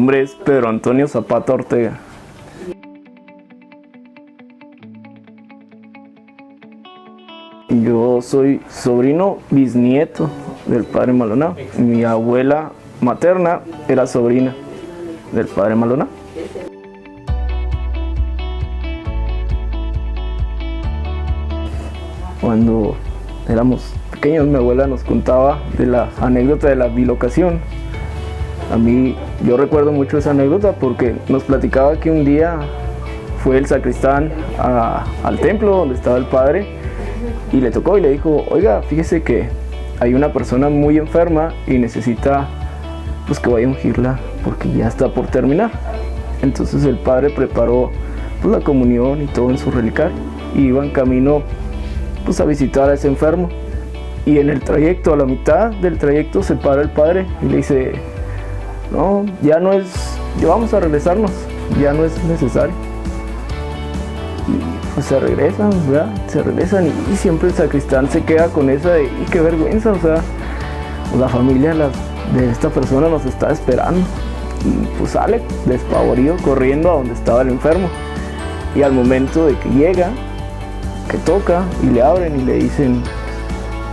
nombre es Pedro Antonio Zapata Ortega. Yo soy sobrino bisnieto del padre Maldonado. Mi abuela materna era sobrina del padre Maldonado. Cuando éramos pequeños, mi abuela nos contaba de la anécdota de la bilocación. A mí, yo recuerdo mucho esa anécdota porque nos platicaba que un día fue el sacristán al templo donde estaba el padre y le tocó y le dijo: oiga, fíjese que hay una persona muy enferma y necesita pues que vaya a ungirla porque ya está por terminar. Entonces el padre preparó pues la comunión y todo en su relicario y iba en camino pues a visitar a ese enfermo, y en el trayecto, a la mitad del trayecto, se para el padre y le dice: no, ya no es, ya vamos a regresarnos, ya no es necesario. Y pues se regresan, ¿verdad? Se regresan y siempre el sacristán se queda con esa de: y qué vergüenza, o sea, la familia de esta persona nos está esperando. Y pues sale despavorido corriendo a donde estaba el enfermo, y al momento de que llega, que toca y le abren y le dicen: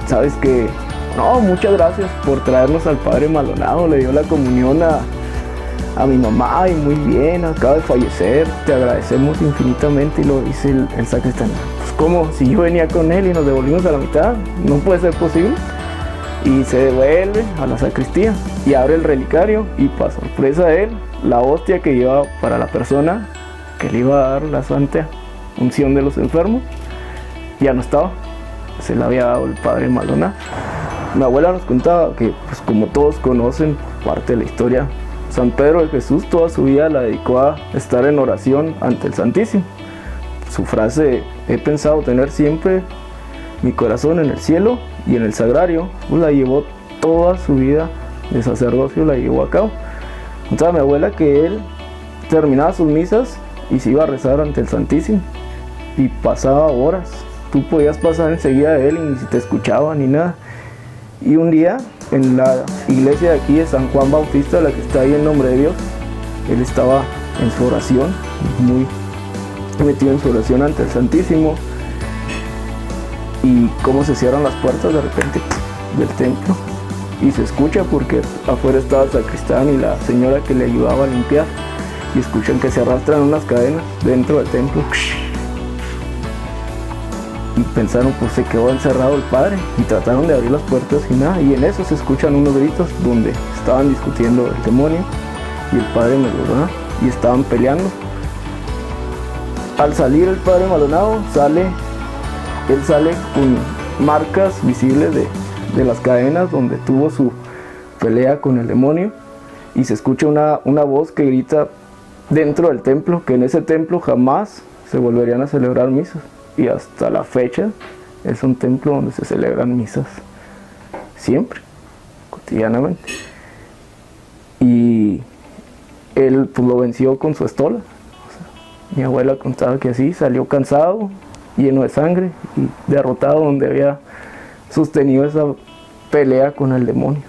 sabes que no, muchas gracias por traernos al padre Maldonado, le dio la comunión a mi mamá y muy bien, acaba de fallecer, te agradecemos infinitamente. Y lo dice el sacristán: pues ¿cómo? Si yo venía con él y nos devolvimos a la mitad, no puede ser posible. Y se devuelve a la sacristía y abre el relicario, y para sorpresa de él, la hostia que lleva para la persona que le iba a dar la santa unción de los enfermos ya no estaba, se la había dado el padre Maldonado. Mi abuela nos contaba que, pues como todos conocen parte de la historia, San Pedro de Jesús toda su vida la dedicó a estar en oración ante el Santísimo. Su frase: he pensado tener siempre mi corazón en el cielo y en el sagrario, pues la llevó toda su vida de sacerdocio, la llevó a cabo. Contaba mi abuela que él terminaba sus misas y se iba a rezar ante el Santísimo y pasaba horas. Tú podías pasar enseguida de él y ni si te escuchaba ni nada. Y un día, en la iglesia de aquí de San Juan Bautista, la que está ahí en Nombre de Dios, él estaba en su oración, muy metido en su oración ante el Santísimo, y cómo se cierran las puertas de repente del templo, y se escucha porque afuera estaba el sacristán y la señora que le ayudaba a limpiar, y escuchan que se arrastran unas cadenas dentro del templo. Y pensaron, pues se quedó encerrado el padre, y trataron de abrir las puertas y nada, y en eso se escuchan unos gritos donde estaban discutiendo el demonio y el padre Maldonado, y estaban peleando. Al salir el padre Maldonado, él sale con marcas visibles de las cadenas donde tuvo su pelea con el demonio, y se escucha una voz que grita dentro del templo que en ese templo jamás se volverían a celebrar misas. Y hasta la fecha es un templo donde se celebran misas siempre, cotidianamente. Y él pues lo venció con su estola. Mi abuela contaba que así salió cansado, lleno de sangre y derrotado, donde había sostenido esa pelea con el demonio.